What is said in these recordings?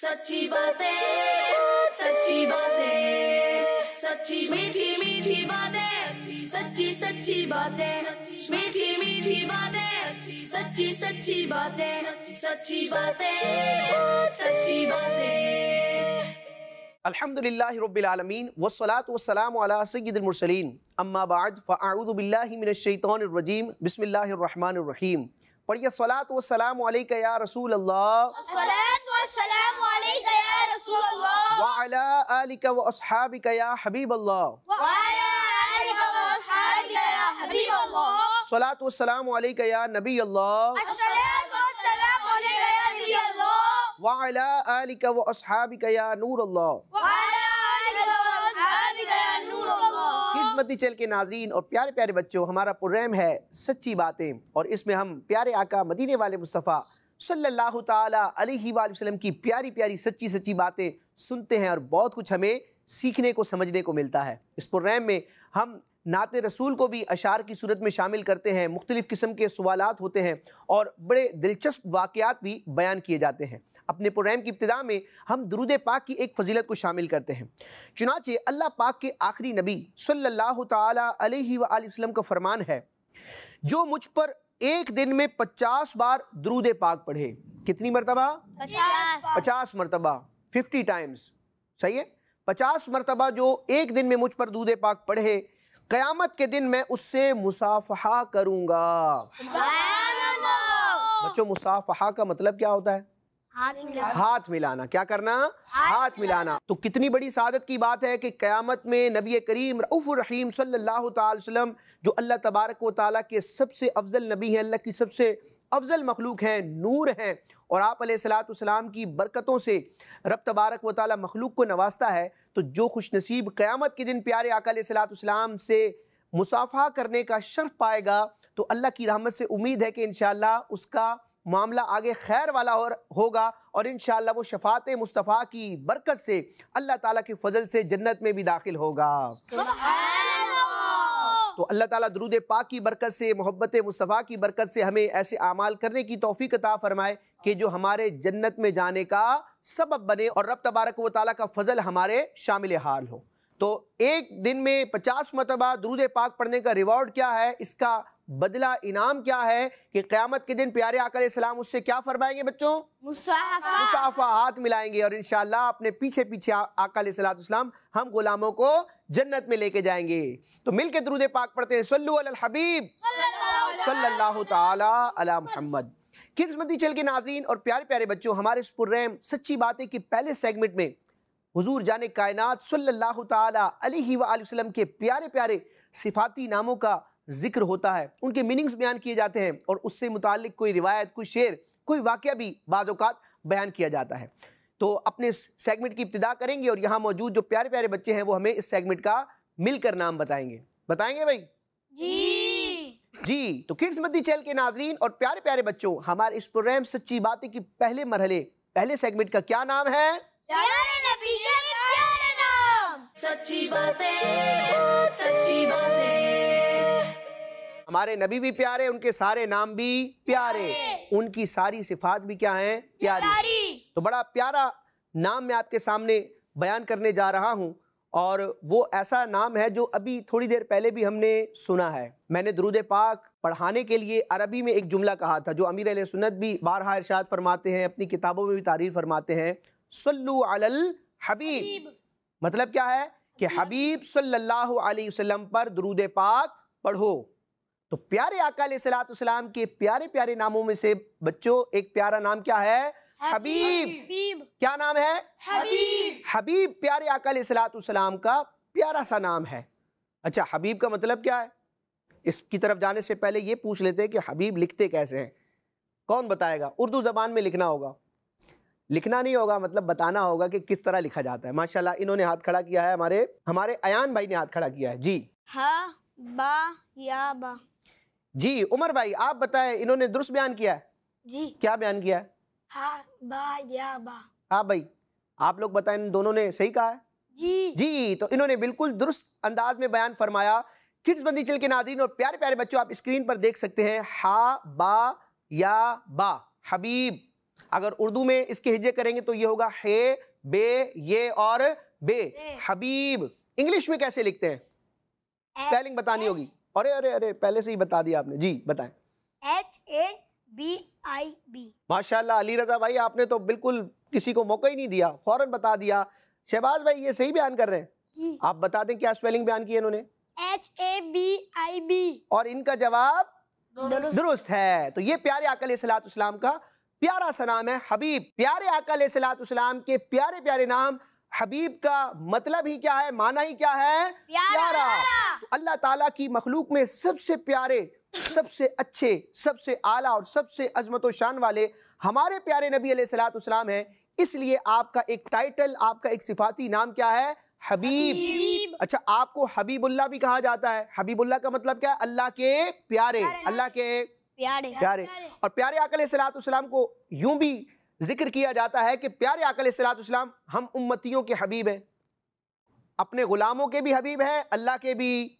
सच्ची बातें, सच्ची बातें, सच्ची मीठी मीठी बातें, सच्ची सच्ची बातें, मीठी मीठी बातें, सच्ची सच्ची बातें, सच्ची बातें, सच्ची बातें। अल्हम्दुलिल्लाहि रब्बिल आलमीन वस्सलातु वस्सलामु अला सय्यिदिल मुरसलीन अम्मा बाद फ़अऊज़ु बिल्लाहि मिनश शैतानिर रजीम बिस्मिल्लाहिर रहमानिर रहीम। पढ़िए सलातु वस्सलामु अलैका या रसूल अल्लाह, सलातु वस्सलामु अलैका या रसूल अल्लाह, व अला आलिका व अस्हाबिका या हबीब अल्लाह, व अला आलिका व अस्हाबिका या हबीब अल्लाह, सलातु वस्सलामु अलैका या नबी अल्लाह, अस्सलातु वस्सलामु अलैका या नबी अल्लाह, व अला आलिका व अस्हाबिका या नूर अल्लाह। व अला आलिका व अस्हाबिका या नूर अल्लाह। किस्मती चैनल के नाज़रीन और प्यारे प्यारे बच्चों, हमारा प्रोग्राम है सच्ची बातें और इसमें हम प्यारे आका मदीने वाले मुस्तफ़ा सल्लल्लाहु ताला अलैहि वसल्लम की प्यारी प्यारी सच्ची सच्ची बातें सुनते हैं और बहुत कुछ हमें सीखने को समझने को मिलता है। इस प्रोग्राम में हम नाते रसूल को भी अशार की सूरत में शामिल करते हैं, मुख्तलिफ़ किस्म के सवालात होते हैं और बड़े दिलचस्प वाक़यात भी बयान किए जाते हैं। अपने प्रोग्राम की इब्तिदा में हम दुरूद पाक की एक फ़जीलत को शामिल करते हैं। चुनाचे अल्लाह पाक के आखिरी नबी सल्लल्लाहु ताला अलैहि वसल्लम का फरमान है, जो मुझ पर एक दिन में 50 बार दुरूद पाक पढ़े। कितनी मरतबा? 50 मरतबा, 50 टाइम्स। सही है, 50 मरतबा जो एक दिन में मुझ पर दुरूद पाक पढ़े, क़यामत के दिन मैं उससे मुसाफ़हा करूँगा। बच्चों, मुसाफ़हा का मतलब क्या होता है? हाथ मिलाना। क्या करना? हाथ मिलाना। तो कितनी बड़ी सादत की बात है कि क़यामत में नबी करीम रऊफ़ुर रहीम सल्लल्लाहु अलैहि वसल्लम, जो अल्लाह तबारक व तआला के सबसे अफजल नबी हैं, अल्लाह की सबसे अफजल मखलूक हैं, नूर हैं, और आप अलैहिस्सलाम की बरकतों से रब तबारक व तआला मखलूक को नवाजता है। तो जो खुशनसीब क़यामत के दिन प्यारे आका अलैहिस्सलाम से मुसाफ़हा करने का शर्फ पाएगा, तो अल्लाह की रहमत से उम्मीद है कि इंशाअल्लाह उसका मामला आगे खैर वाला होगा और इंशाअल्लाह वो शफ़ात मुस्तफ़ा की बरकत से अल्लाह ताला के फजल से जन्नत में भी दाखिल होगा। तो अल्लाह ताला दुरूद पाक की बरकत से, मोहब्बत मुस्तफ़ा की बरकत से हमें ऐसे आमाल करने की तौफीक अता फरमाए कि जो हमारे जन्नत में जाने का सबब बने और रब तबारक व तआला का फजल हमारे शामिल हाल हो। तो एक दिन में 50 मरतबा दुरूद पाक पढ़ने का रिवॉर्ड क्या है, इसका बदला इनाम क्या है कि क़यामत के दिन प्यारे आका अलैहिस्सलाम उससे क्या फरमाएंगे बच्चों? मुसाफ़ा, हाथ मिलाएंगे और इंशाअल्लाह अपने पीछे पीछे आका अलैहिस्सलाम हम गुलामों को जन्नत में लेके जाएंगे। तो मिलके दुरूद पाक पढ़ते हैं। सल्लु अलल हबीब सल्लल्लाहु ताला अला मुहम्मद। किस्मती चैनल के नाज़रीन और प्यारे प्यारे बच्चों, हमारे इस प्रोग्राम सच्ची बातें के पहले सेगमेंट में हुजूर जाने कायनात सल्लल्लाहु ताला अलैहि वसल्लम के प्यारे प्यारे सिफाती नामों का जिक्र होता है, उनके मीनिंग्स बयान किए जाते हैं और उससे मुताल्लिक कोई रिवायत, कोई शेर, कोई वाक़या भी बाज़ औक़ात बयान किया जाता है। तो अपने इस सेगमेंट की इब्तिदा करेंगे और यहाँ मौजूद जो प्यारे प्यारे बच्चे हैं वो हमें इस सेगमेंट का मिलकर नाम बताएंगे। बताएंगे भाई? जी। तो किस्मती चैनल के नाज़रीन और प्यारे प्यारे बच्चों, हमारे इस प्रोग्राम सच्ची बातें की पहले मरहले, पहले सेगमेंट का क्या नाम है? प्यारे नबी के प्यारे नाम। सच्ची बातें, सच्ची बातें। हमारे नबी भी प्यारे, उनके सारे नाम भी प्यारे, उनकी सारी सिफात भी क्या हैं? प्यारी। तो बड़ा प्यारा नाम मैं आपके सामने बयान करने जा रहा हूं और वो ऐसा नाम है जो अभी थोड़ी देर पहले भी हमने सुना है। मैंने दुरूद पाक पढ़ाने के लिए अरबी में एक जुमला कहा था, जो अमीर अहले सुन्नत भी बारहा इरशाद फरमाते हैं, अपनी किताबों में भी तारीफ फरमाते हैं, सल्लु अलल हबीब। मतलब क्या है कि हबीब सल्लल्लाहु अलैहि वसल्लम पर दुरूद पाक पढ़ो। तो प्यारे आका अलैहिस्सलाम के प्यारे प्यारे नामों में से बच्चों एक प्यारा नाम क्या है? हबीब। क्या नाम है? हबीब। हबीब प्यारे आका अलैहिस्सलाम का प्यारा सा नाम है। अच्छा, हबीब का मतलब क्या है? इसकी तरफ जाने से पहले ये पूछ लेते हैं कि हबीब लिखते कैसे हैं? कौन बताएगा? उर्दू ज़बान में लिखना होगा, लिखना नहीं होगा, मतलब बताना होगा कि किस तरह लिखा जाता है। माशाल्लाह इन्होंने हाथ खड़ा किया है, हमारे अयान भाई ने हाथ खड़ा किया है। जी। हा बा या बा। जी उमर भाई आप बताएं, इन्होंने दुरुस्त बयान किया है? जी। क्या बयान किया है? हा बा या बा। हाँ भाई, आप लोग बताएं, इन दोनों ने सही कहा है? जी। तो इन्होंने बिल्कुल दुरुस्त अंदाज में बयान फरमाया। किड्स बंदी चैनल के नाज़रीन और प्यारे प्यारे बच्चों, आप स्क्रीन पर देख सकते हैं हा बा या बा, हबीब। अगर उर्दू में इसके हिज्जे करेंगे तो ये होगा हे, बे, ये और बे। हबीब इंग्लिश में कैसे लिखते हैं? स्पेलिंग बतानी होगी। अरे अरे अरे पहले से ही बता दिया आपने। जी बताएं। HABIB। माशाल्लाह अली रजा भाई, आपने तो बिल्कुल किसी को मौका ही नहीं दिया, फौरन बता दिया। शहबाज भाई ये सही बयान कर रहे हैं? आप बता दें क्या स्पेलिंग बयान की है इन्होंने? HABIB। और इनका जवाब दुरुस्त है। तो ये प्यारे आका अलैहिस्सलाम का प्यारा सा नाम है हबीब। प्यारे आका अलैहिस्सलाम के प्यारे प्यारे नाम हबीब का मतलब ही क्या है, माना ही क्या है? प्यारा। तो अल्लाह ताला की मखलूक में सबसे प्यारे, सबसे अच्छे, सबसे आला और सबसे अजमत व शान वाले हमारे प्यारे नबी अलैहिस्सलाम हैं। इसलिए आपका एक टाइटल, आपका एक सिफाती नाम क्या है? हबीब। अच्छा, आपको हबीबुल्लाह भी कहा जाता है। हबीबुल्लाह का मतलब क्या है? अल्लाह के प्यारे, अल्लाह के प्यारे। और प्यारे आका अलैहिस्सलाम को यूं भी जिक्र किया जाता है कि प्यारे आका अलैहिस्सलाम हम उम्मतियों के हबीब हैं, अपने गुलामों के भी हबीब हैं, अल्लाह के भी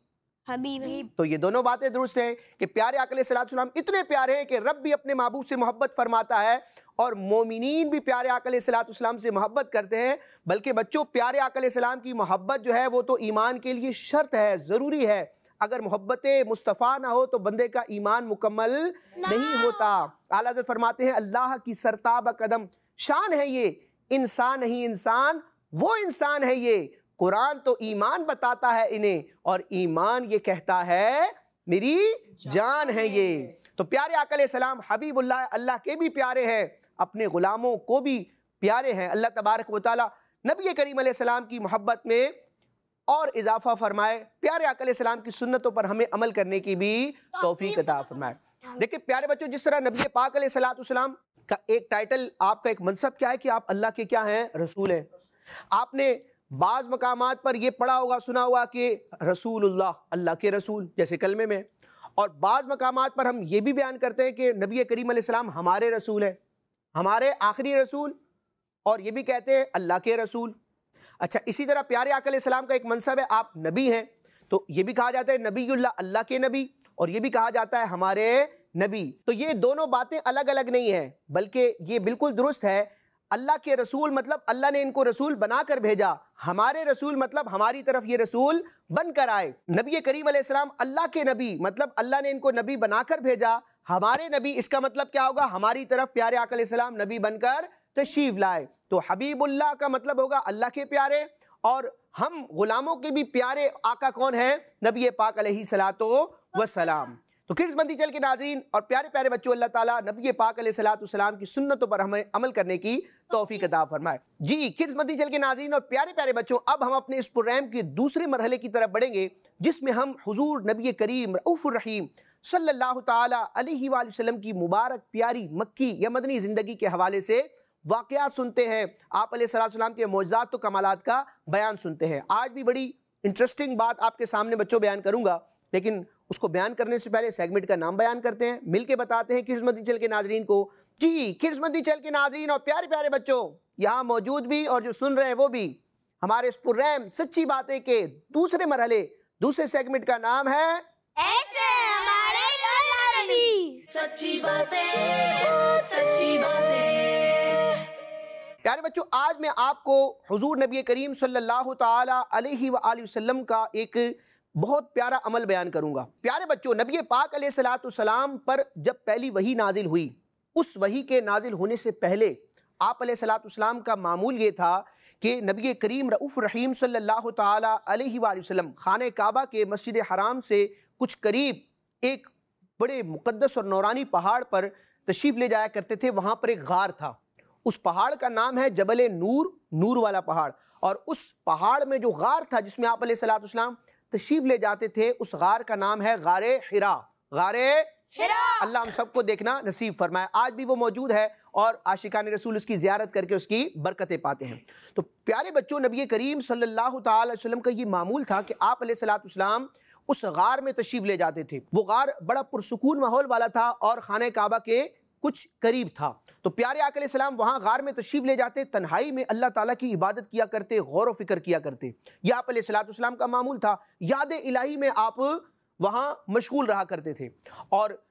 हबीब। तो ये दोनों बातें दुरुस्त हैं कि प्यारे आका अलैहिस्सलाम इतने प्यारे हैं कि रब भी अपने महबूब से मोहब्बत फरमाता है और मोमिनीन भी प्यारे आका अलैहिस्सलाम से मोहब्बत करते हैं। बल्कि बच्चों, प्यारे आका अलैहिस्सलाम की मोहब्बत जो है वो तो ईमान के लिए शर्त है, ज़रूरी है। अगर मोहब्बत मुस्तफ़ा ना हो तो बंदे का ईमान मुकम्मल नहीं होता। आला हज़रत फरमाते हैं अल्लाह की सरताब कदम शान है ये, इंसान नहीं इंसान वो इंसान है ये। कुरान तो ईमान बताता है इन्हें और ईमान ये कहता है मेरी जान है ये। तो प्यारे आका अलैहिस्सलाम हबीबुल्लाह, अल्लाह के भी प्यारे हैं, अपने गुलामों को भी प्यारे हैं। अल्लाह तबारक व तआला नबी करीम अलैहिस्सलाम की मोहब्बत में और इजाफा फरमाए, प्यारे आका अलैहिस्सलाम की सुन्नतों पर हमें अमल करने की भी तौफीक अता फरमाए। देखिए प्यारे बच्चों, जिस तरह नबी पाक अलैहिस्सलाम का एक टाइटल, आपका एक मनसब क्या है कि आप अल्लाह के क्या हैं? रसूल हैं। आपने बाज़ मकामात पर यह पढ़ा होगा, सुना होगा कि रसूलुल्लाह, अल्लाह के रसूल, जैसे कलमे में। और बाज़ मकामात पर हम ये भी बयान करते हैं कि नबी करीम अलैहिस्सलाम हमारे रसूल हैं, हमारे आखिरी रसूल, और ये भी कहते हैं अल्लाह के रसूल। अच्छा, इसी तरह प्यारे आका अलैहिस्सलाम का एक मनसब है, आप नबी हैं, तो ये भी कहा जाता है नबीयुल्लाह, अल्लाह के नबी, और ये भी कहा जाता है हमारे नबी। तो ये दोनों बातें अलग अलग नहीं है, बल्कि ये बिल्कुल दुरुस्त है। अल्लाह के रसूल मतलब अल्लाह ने इनको रसूल बनाकर भेजा, हमारे रसूल मतलब हमारी तरफ ये रसूल बनकर आए। नबी करीम अलैहिस्सलाम अल्लाह के नबी मतलब अल्लाह ने इनको नबी बनाकर भेजा, हमारे नबी इसका मतलब क्या होगा? हमारी तरफ प्यारे आका अलैहिस्सलाम नबी बनकर तशरीफ लाए। तो हबीबुल्लाह का मतलब होगा अल्लाह के प्यारे, और हम गुलामों के भी प्यारे आका कौन है? नबी पाक अलैहिस्सलातो वस्सलाम। तो खिज़मती चल के नाज़रीन और प्यारे प्यारे बच्चों, अल्लाह ताला नबी पाक अलैहिस्सलाम की सुन्नतों पर हमें अमल करने की तौफीक अता फरमाए। जी खिज़मती चल के नाज़रीन और प्यारे प्यारे बच्चों, अब हम अपने इस प्रोग्राम के दूसरे मरहले की तरफ बढ़ेंगे, जिसमें हम हुजूर नबी करीम रऊफ़ुर रहीम सल्लल्लाहु ताला अलैहि वसल्लम की मुबारक प्यारी मक्की या मदनी ज़िंदगी के हवाले से वाक़यात सुनते हैं, आप अलैहिस्सलाम के मौज़ात तो कमालात का बयान सुनते हैं। आज भी बड़ी इंटरेस्टिंग बात आपके सामने बच्चों बयान करूँगा, लेकिन उसको बयान करने से पहले सेगमेंट का नाम बयान करते हैं, मिलके बताते हैं खिज़मती चल के नाज़रीन को। जी खिज़मती चल के नाज़रीन और प्यारे प्यारे बच्चों, यहाँ मौजूद भी और जो सुन रहे हैं वो भी, हमारे इस प्रोग्राम सच्ची बातें के दूसरे मरहले, दूसरे सेगमेंट का नाम है ऐसे हमारे प्यारे नबी। सच्ची बातें, सच्ची बातें। प्यारे बच्चों, आज मैं आपको हुजूर नबी करीम सल्लल्लाहु ताला अलैहि वसल्लम का एक बहुत प्यारा अमल बयान करूंगा। प्यारे बच्चों, नबी पाक अलैहिस्सलाम पर जब पहली वही नाजिल हुई, उस वही के नाजिल होने से पहले आप अलैहिस्सलाम का मामूल ये था कि नबी करीम रऊफ़ुर रहीम सल्लल्लाहु ताला अलैहि वसल्लम खाने काबा के मस्जिद हराम से कुछ करीब एक बड़े मुक़द्दस और नौरानी पहाड़ पर तशरीफ़ ले जाया करते थे। वहाँ पर एक गार था, उस पहाड़ का नाम है जबल नूर, नूर वाला पहाड़। और उस पहाड़ में जो गार था जिसमें आप अलैहिस्सलाम तशरीफ ले जाते थे, उस गार का नाम है गारे हिरा। गारे हिरा, अल्लाह हम सबको देखना नसीब फरमाए। आज भी वो मौजूद है और आशिकान रसूल उसकी ज़ियारत करके उसकी बरकतें पाते हैं। तो प्यारे बच्चों, नबी करीम सल्लल्लाहु ताला अलैहि वसल्लम का ये मामूल था कि आप अलैहिस्सलाम उस गार में तशरीफ ले जाते थे। वो गार बड़ा पुरसुकून माहौल वाला था और खाने काबा के कुछ करीब था। तो प्यारे आका अलैहिस्सलाम वहाँ गार में तशरीफ़ ले जाते, तन्हाई में अल्लाह ताला की इबादत किया करते, गौर व फिक्र किया करते। यह आप अलैहिस्सलाम का मामूल था। याद इलाही में आप वहाँ मशगूल रहा करते थे। और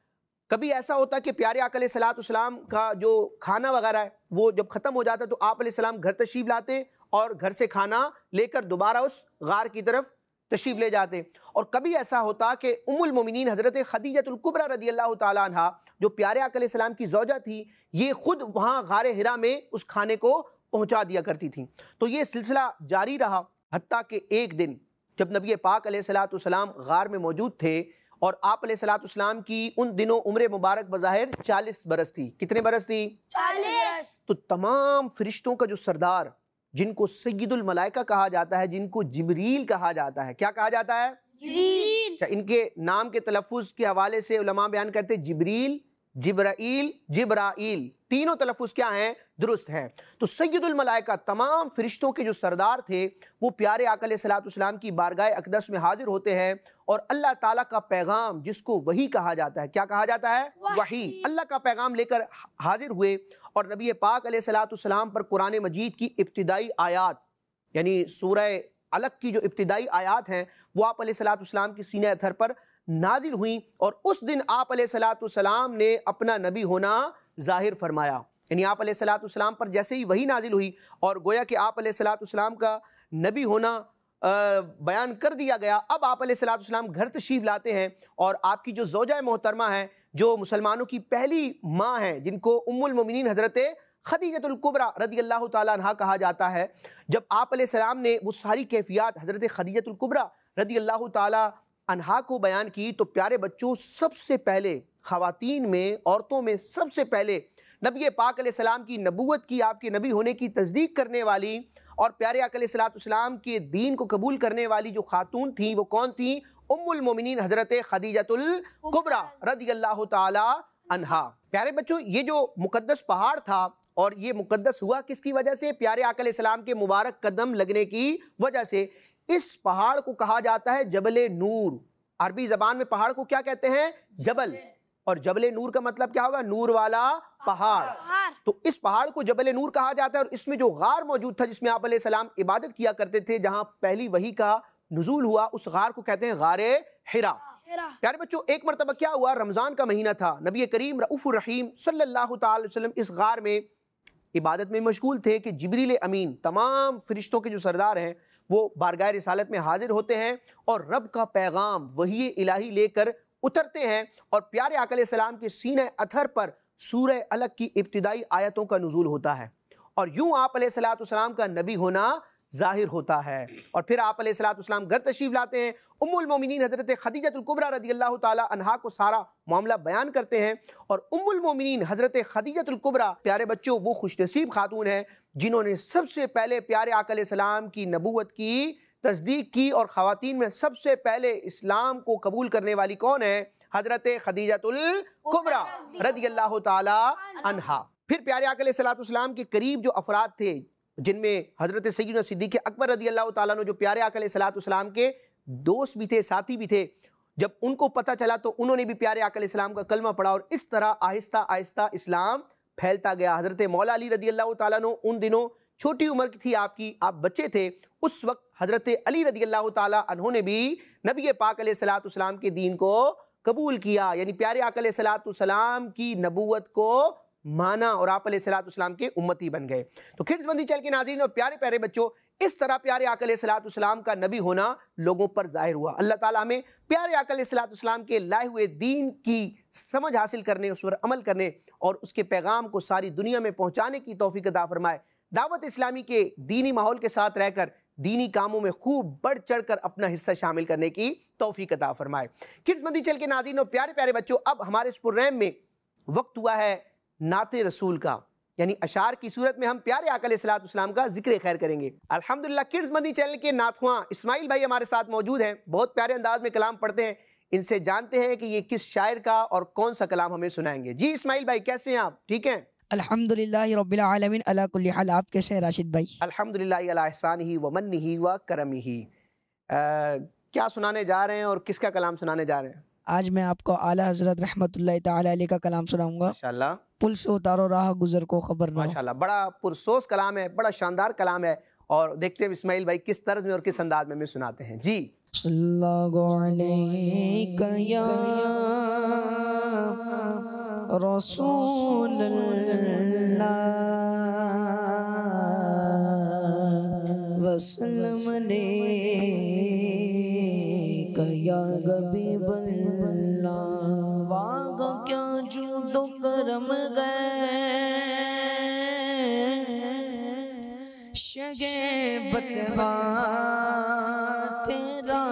कभी ऐसा होता कि प्यारे आका अलैहिस्सलाम का जो खाना वगैरह है वो जब ख़त्म हो जाता तो आप अलैहिस्सलाम घर तशरीफ़ लाते और घर से खाना लेकर दोबारा उस गार की तरफ तशरीफ़ ले जाते। और कभी ऐसा होता कि उम्मुल मोमिनीन हज़रत खदीजतुल कुबरा रदियल्लाहु ताला अन्हा जो प्यारे आका अलैहिस्सलाम की ज़ौजा थी, ये ख़ुद वहाँ गार हिरा में उस खाने को पहुँचा दिया करती थी। तो ये सिलसिला जारी रहा, हत्ता कि एक दिन जब नबी पाक अलैहिस्सलाम गार में मौजूद थे और आप अलैहिस्सलाम की उन दिनों उम्र मुबारक बज़ाहिर 40 बरस थी। कितने बरस थी? 40। तो तमाम फरिश्तों का जो सरदार, जिनको सय्यदुल मलाइका कहा जाता है, जिनको जिब्रील कहा जाता है, क्या कहा जाता है? जिब्रील। अच्छा, इनके नाम के तलफ़ुज़ के हवाले से उलमा बयान करते जिब्रील, जिब्राइल, जिब्राइल, तीनों तलफ़ुज़ क्या हैं? दुरुस्त हैं। तो सय्यदुल मलाइका तमाम फरिश्तों के जो सरदार थे वो प्यारे आका अलैहिस्सलाम की बारगाह अक़दस में हाजिर होते हैं और अल्लाह ताला का पैगाम, जिसको वही कहा जाता है, क्या कहा जाता है? वही। अल्लाह का पैगाम लेकर हाजिर हुए और नबी पाक अलैहिस्सलाम पर कुरान मजीद की इब्तिदाई आयात, यानी सूरह अलग की जो इब्तिदाई आयात हैं वो आप अलैहिस्सलाम की सीने अथर पर नाजिल हुई और उस दिन आप अलैहिस्सलाम ने अपना नबी होना जाहिर फरमाया। यानी आप अलैहिस्सलाम पर जैसे ही वही नाजिल हुई और गोया कि आप अलैहिस्सलाम का नबी होना बयान कर दिया गया, अब आप अलैहिस्सलाम घर तशरीफ़ लाते हैं और आपकी जो ज़ौजा मोहतरमा है, जो मुसलमानों की पहली माँ है, जिनको उम्मुल मोमिनीन हज़रत खदीजतुल कुबरा रदियल्लाहु ताला अन्हा कहा जाता है, जब आप अलैहिस्सलाम ने वो सारी कैफियत हज़रत खदीजतुल कुबरा रदियल्लाहु ताला अन्हा को बयान की, तो प्यारे बच्चों सबसे पहले ख़वातीन में, औरतों में सबसे पहले नबी पाक अलैहिस्सलाम की नबूवत की, आपके नबी होने की तस्दीक करने वाली और प्यारे आका अलैहिस्सलाम के दीन को कबूल करने वाली जो खातून थी वो कौन थी? उम्मुल मोमिनीन हज़रत खदीजतुल कुबरा रदियल्लाहु ताला अन्हा। प्यारे बच्चों, ये जो मुकद्दस पहाड़ था और ये मुकद्दस हुआ किसकी वजह से? प्यारे आका अलैहिस्सलाम के मुबारक कदम लगने की वजह से। इस पहाड़ को कहा जाता है जबल नूर। अरबी ज़बान में पहाड़ को क्या कहते हैं? जबल। और जबल नूर का मतलब क्या होगा? नूर वाला पहाड़। तो इस पहाड़ को जबल नूर कहा जाता है और इसमें जो गार मौजूद था जिसमें आप अलैहिस्सलाम इबादत किया करते थे, जहां पहली वही का नुज़ूल हुआ, उस गार को कहते हैं गारे हिरा। प्यारे बच्चों, एक मरतबा क्या हुआ, रमज़ान का महीना था, नबी करीम रऊफ़ुर रहीम सल्लल्लाहु ताला अलैहि वसल्लम इस गार में इबादत में मशगूल थे कि जिब्रील अमीन, तमाम फरिश्तों के जो सरदार हैं, वो बारगाह रिसालत में हाजिर होते हैं और रब का पैगाम वही इलाही लेकर उतरते हैं और प्यारे आका अलैहिस्सलाम के सीने अथर पर सूरह अलग की इब्तिदाई आयतों का नुज़ूल होता है और यूं आप अलैहिस्सलाम का नबी होना जाहिर होता है। और फिर आप अलैहिस्सलाम घर तशरीफ़ लाते हैं, उम्मुल मोमिनीन हज़रत खदीजतुल कुबरा रदियल्लाहु ताला अन्हा को सारा मामला बयान करते हैं और उम्मुल मोमिनीन हज़रत खदीजतुल कुबरा, प्यारे बच्चों, वो खुशनसीब खातून हैं जिन्होंने सबसे पहले प्यारे आका अलैहिस्सलाम की नबूवत की तस्दीक की और ख़वातीन में सबसे पहले इस्लाम को कबूल करने वाली कौन है? हज़रत खदीजतुल कुबरा रदियल्लाहु ताला अन्हा। फिर प्यारे आका अलैहिस्सलाम के करीब जो अफराद थे, जिनमें हज़रत सय्यदना सिद्दीक़ अकबर रदियल्लाहु ताला अन्हु जो प्यारे आका अलैहिस्सलाम के दोस्त भी थे, साथी भी थे, जब उनको पता चला तो उन्होंने भी प्यारे आका अलैहिस्सलाम का कलमा पढ़ा और इस तरह आहिस्ता आहिस्ता इस्लाम फैलता गया। हज़रत मौला अली रदियल्लाहु ताला अन्हु उन दिनों छोटी उम्र की थी आपकी, आप बच्चे थे, उस वक्त हज़रत अली रदियल्लाहु ताला अन्हु ने भी नबी पाक अलैहिस्सलाम के दीन को कबूल किया, यानी प्यारे आका अलैहिस्सलाम की नबूवत को माना और आप अलैहिस्सलाम के उम्मती बन गए। तो खिड्स बंदी चल के नाज़रीन और प्यारे प्यारे बच्चों, इस तरह प्यारे आका अलैहिस्सलाम का नबी होना लोगों पर जाहिर हुआ। अल्लाह ताला हमें प्यारे आका अलैहिस्सलाम के लाए हुए दीन की समझ हासिल करने, उस पर अमल करने और उसके पैगाम को सारी दुनिया में पहुँचाने की तौफीक अता फरमाए। दावत इस्लामी के दीनी माहौल के साथ रहकर दीनी कामों में खूब बढ़ चढ़ कर अपना हिस्सा शामिल करने की तौफीक अता फरमाए। किड्स बंदी चल के नाज़रीन और प्यारे प्यारे बच्चों, अब हमारे इस प्रोग्राम में वक्त हुआ है नाते रसूल का, यानी अशार की सूरत में हम प्यारे आका अलैहिस्सलाम का जिक्र खैर करेंगे। अल्हम्दुलिल्लाह, किड्स बंदी चैनल के नाथवां इस्माइल भाई हमारे साथ मौजूद हैं, बहुत प्यारे अंदाज में कलाम पढ़ते हैं। इनसे जानते हैं कि ये किस शायर का और कौन सा कलाम हमें सुनाएंगे। जी इस्माइल भाई, कैसे हैं आप? ठीक हैं? अल्हम्दुलिल्लाह रब्बिल आलमीन अला कुल्ली हाल। आप कैसे हैं राशिद भाई? अल्हम्दुलिल्लाह अला इहसानिही व मन्निही व करमिही। क्या सुनाने जा रहे हैं और किसका कलाम सुनाने जा रहे हैं? आज मैं आपको आला हज़रत रहमतुल्लाह ताला अलैह का कलाम सुनाऊंगा। माशाल्लाह। पुल से उतारो राह गुजर को खबर ना हो। माशाल्लाह, बड़ा पुरसोस कलाम है, बड़ा शानदार कलाम है और देखते हैं इस्माइल भाई किस तर्ज में और किस अंदाज में हमें सुनाते हैं। जी। सल्लल्लाहु अलैहि या रसूलुल्लाह वसल्लम ने कया हबीबल्लाह वाग क्या जूदो करम गए शगे बतहा तेरा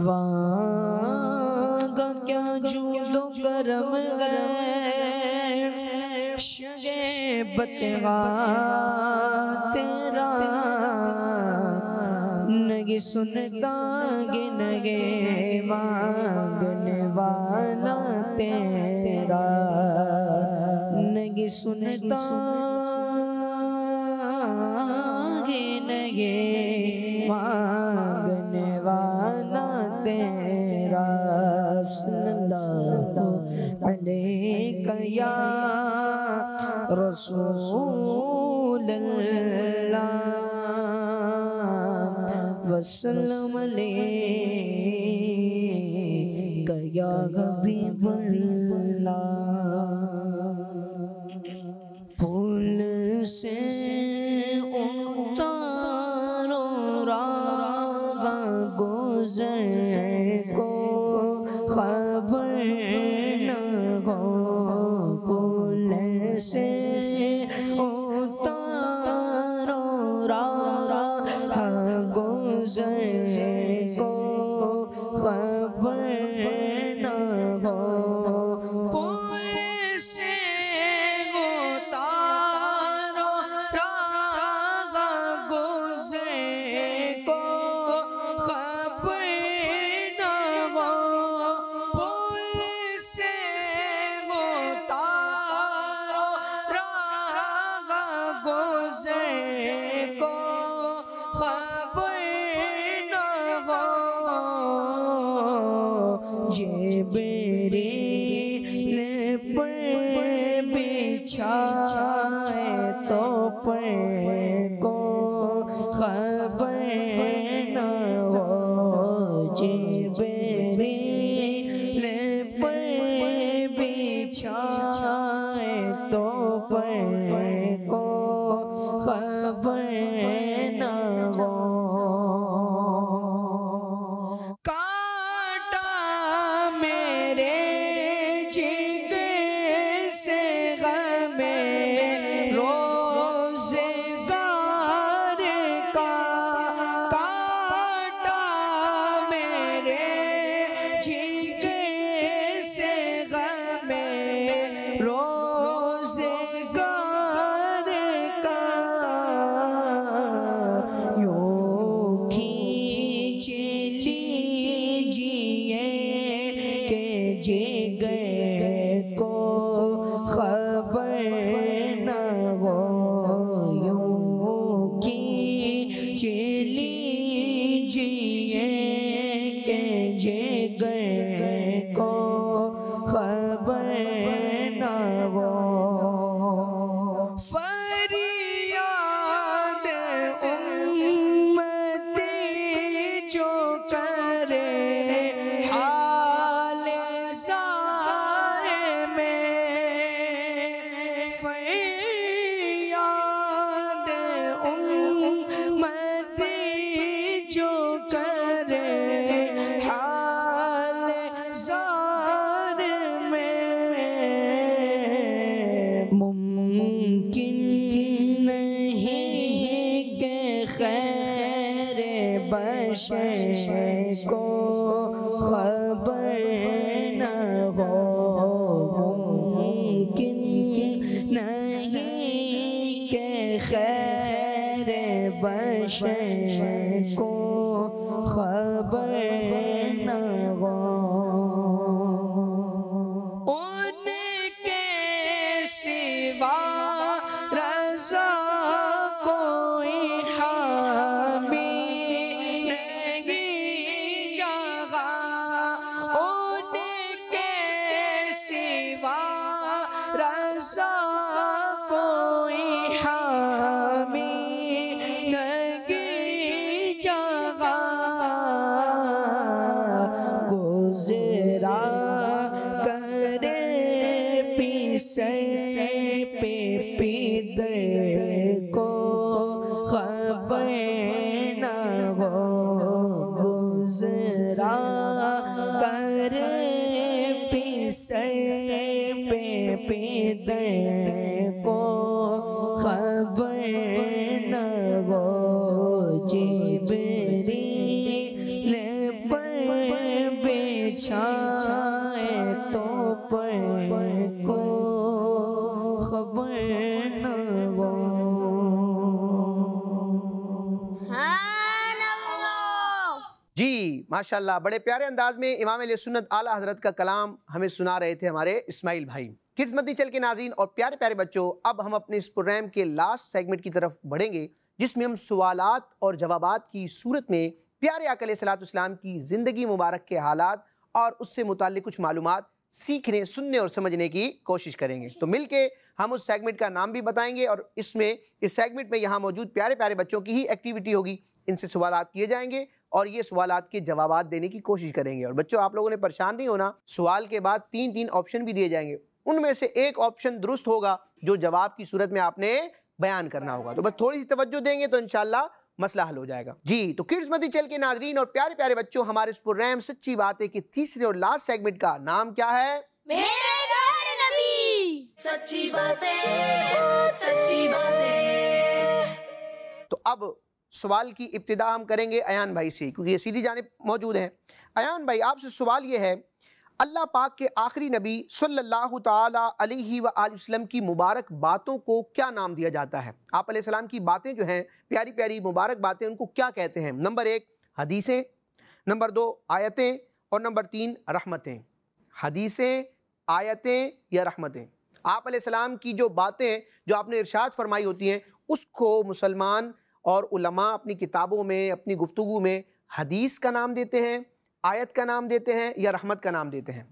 वागा क्या जूदो करम गए शगे बतहा तेरा नगे सुनता गे नगे मांगने वाला तेरा नगे सुनता गे नगे मांगने वाला तेरा सल्लल्लाहु अलैहि या रसूलल्लाह वसल्लम अलैका या हबीबल्लाह पुल से उतारो रागा गुज़र को खबर न हो पुल से उतारो रागा गुज़र को खबर न हो पुल से उतारो रागा गुज़र को खबर न हो पुल से उतारो रागा गुज़र को जिब्रील पर बिछाए तो पर को खबर न हो जिब्रील पर बिछाए तो पर को खबर न हो जिगर को खबर न हो यूं खींच लीजिए के जिगर को खबर न हो फरियाद उम्मती जो करे मुमकिन नहीं के खैर बशर को खबर न हो मुमकिन नहीं के खैर बशर को खबर न हो सिवा रज़ा कोई हामी नहीं जगा उनके सिवा रज़ा कोई हामी नहीं जगा खबर न वो जिब्रील पर बिछाए तो पर को खबर न वो। जी माशाल्लाह, बड़े प्यारे अंदाज में इमाम अहले सुन्नत आला हजरत का कलाम हमें सुना रहे थे हमारे इस्माइल भाई। किड्स मदनी चल के नाज़रीन और प्यारे प्यारे बच्चों, अब हम अपने इस प्रोग्राम के लास्ट सेगमेंट की तरफ बढ़ेंगे, जिसमें हम सवालात और जवाबात की सूरत में प्यारे आका अलैहिस्सलाम की ज़िंदगी मुबारक के हालात और उससे मुताल्लिक़ कुछ मालूमात सीखने, सुनने और समझने की कोशिश करेंगे। तो मिलके हम उस सेगमेंट का नाम भी बताएंगे और इस सेगमेंट में यहाँ मौजूद प्यारे प्यारे बच्चों की ही एक्टिविटी होगी। इनसे सवालात किए जाएंगे और ये सवालात के जवाबात देने की कोशिश करेंगे। और बच्चों, आप लोगों ने परेशान नहीं होना, सवाल के बाद 3-3 ऑप्शन भी दिए जाएंगे, उनमें से एक ऑप्शन दुरुस्त होगा जो जवाब की सूरत में आपने बयान करना होगा। तो बस थोड़ी सी तवज्जो देंगे तो इंशाल्लाह मसला हल हो जाएगा। जी तो किड्स मदनी चल के नाजरीन और प्यारे प्यारे बच्चों, हमारे इस प्रोग्राम सच्ची बातें के तीसरे और लास्ट सेगमेंट का नाम क्या है? मेरे प्यारे नबी। सच्ची बातें, सच्ची बातें। तो अब सवाल की इब्तिदा हम करेंगे अयान भाई से, क्योंकि ये सीधी जानिब मौजूद हैं। अयान भाई, आपसे सवाल ये है, अल्लाह पाक के आखिरी नबी सल्लल्लाहु ताला अलैहि वसल्लम की मुबारक बातों को क्या नाम दिया जाता है? आप अलैहिस्सलाम की बातें जो हैं, प्यारी प्यारी मुबारक बातें, उनको क्या कहते हैं? नंबर 1 हदीसें, नंबर 2 आयतें और नंबर 3 रहमतें। हदीसें, आयतें या रहमतें। आप अलैहिस्सलाम की जो बातें जो आपने इरशाद फरमाई होती हैं, उसको मुसलमान और उलमा अपनी किताबों में, अपनी गुफ्तगू में हदीस का नाम देते हैं, आयत का नाम देते हैं या रहमत का नाम देते हैं?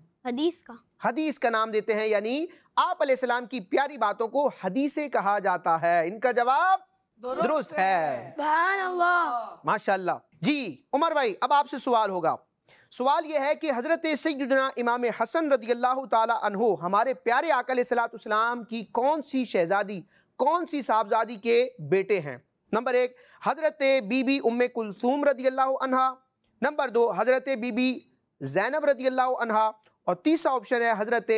हदीस का नाम देते हैं, यानी आप अलैहिस्सलाम की प्यारी बातों को हदीसें कहा जाता है। इनका जवाब दुरुस्त है। सुभान अल्लाह। माशाल्लाह। जी उमर भाई, अब आपसे सवाल होगा। सवाल यह है कि हज़रत सैयदना इमाम हसन रज़ियल्लाहु ताला अन्हु हमारे प्यारे आका अलैहिस्सलाम की कौन सी शहजादी, कौन सी साहबजादी के बेटे हैं? नंबर 1 हज़रत बीबी उम्मे कुलसूम रज़ियल्लाहु अन्हा, नंबर 2 हज़रत बीबी ज़ैनब रज़ियल्लाहु अन्हा और तीसरा ऑप्शन है हज़रत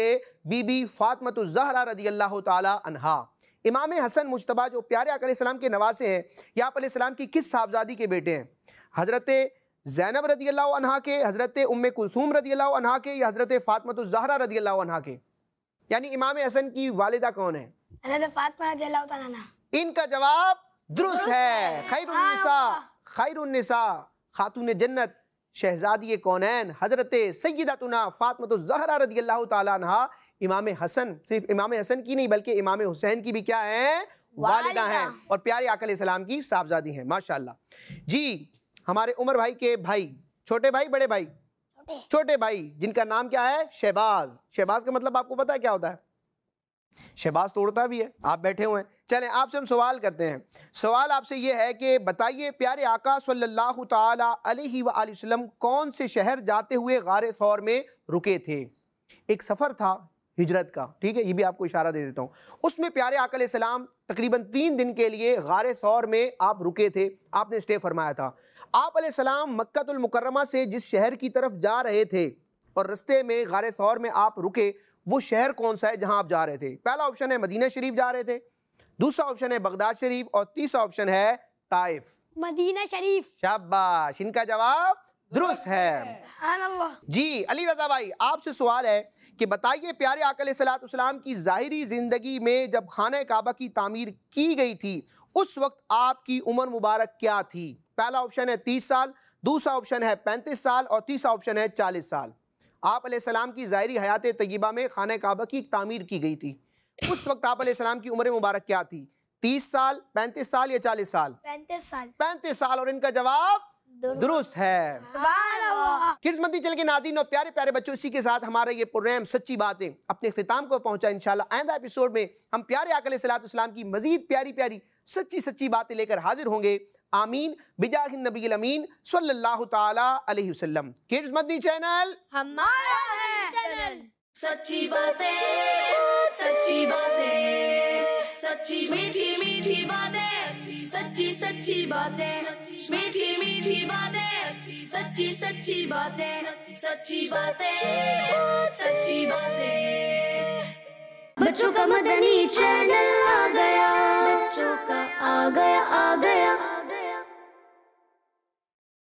बीबी फ़ातिमतुज़ ज़हरा रज़ियल्लाहु ताला अन्हा। इमाम हसन मुज्तबा जो प्यारे आका अलैहिस्सलाम के नवासे हैं, या आप अलैहिस्सलाम की किस साहबजादी के बेटे हैं? हज़रत ज़ैनब रज़ियल्लाहु अन्हा के, हज़रत उम्मे कुलसूम रज़ियल्लाहु अन्हा के या हज़रत फ़ातिमतुज़ ज़हरा रज़ियल्लाहु अन्हा के? यानी इमाम हसन की वालिदा कौन है? हज़रत फातिमा रज़ियल्लाहु ताला अन्हा। इनका जवाब दुरुस्त है। खैरुन्निसा, खातून जन्नत, शहजादी कौनैन हज़रत सय्यदतुना फ़ातिमतुज़ ज़हरा रज़ियल्लाहु ताला अन्हा इमाम हसन, सिर्फ इमाम हसन की नहीं बल्कि इमाम हुसैन की भी क्या है? वालिदा हैं और प्यारे आका अलैहिस्सलाम की साहबजादी हैं। माशाल्लाह। जी हमारे उमर भाई के भाई, छोटे भाई, बड़े भाई? छोटे भाई, जिनका नाम क्या है? शहबाज। शहबाज का मतलब आपको पता है क्या होता है? शहबाज तोड़ता भी है। आप बैठे हुए हैं, चलें आपसे हम सवाल करते हैं। सवाल आपसे ये है कि बताइए प्यारे आका सल्लल्लाहु ताला अलैहि वसल्लम कौन से शहर जाते हुए गारे थौर में रुके थे? एक सफ़र था हिजरत का, ठीक है, ये भी आपको इशारा दे देता हूँ। उसमें प्यारे आका अलैहिस्सलाम तकरीबन 3 दिन के लिए गारे थौर में आप रुके थे, आपने स्टे फरमाया था। आप अलैहिस्सलाम मक्कातुल मुकर्रमा से जिस शहर की तरफ जा रहे थे और रस्ते में गारे थौर में आप रुके, वो शहर कौन सा है जहां आप जा रहे थे? पहला ऑप्शन है मदीना शरीफ जा रहे थे, दूसरा ऑप्शन है बगदाद शरीफ और तीसरा ऑप्शन है ताइफ। मदीना शरीफ। शाबाश, इनका जवाब दुरुस्त है। जी अली रजा भाई, आपसे सवाल है कि बताइए प्यारे आका अलैहिस्सलाम की ज़ाहिरी ज़िंदगी में जब खाना काबा की तामीर की गई थी, उस वक्त आपकी उम्र मुबारक क्या थी? पहला ऑप्शन है 30 साल, दूसरा ऑप्शन है 35 साल और तीसरा ऑप्शन है 40 साल। आप अलैहिस्सलाम की ज़ाहिरी हयात तय्यबा में खाना काबा की तामीर की गई थी, उस वक्त आप अलैहिस्सलाम की उम्र मुबारक क्या थी? 30 साल, 35 साल या 40 साल? 35 साल। 35 साल और इनका जवाब दुरुस्त है। किड्स मदनी चैनल के नाज़रीन और प्यारे प्यारे बच्चों, इसी के साथ हमारा ये प्रोग्राम सच्ची बातें अपने इख्तिताम को पहुंचा। इंशाल्लाह आइंदा एपिसोड में हम प्यारे आका अलैहिस्सलाम की मजीद प्यारी प्यारी सच्ची बातें लेकर हाजिर होंगे। आमीन बिजाहि नबील अमीन सल्लल्लाहु ताला अलैहि वसल्लम। किड्स मदनी चैनल हमारा चैनल। सच्ची बातें, सच्ची बातें, सच्ची मीठी मीठी बातें, सच्ची सच्ची बातें, मीठी मीठी बातें, सच्ची सच्ची बातें, सच्ची बातें, सच्ची बातें। बच्चों का मदनी चैनल आ गया। आ गया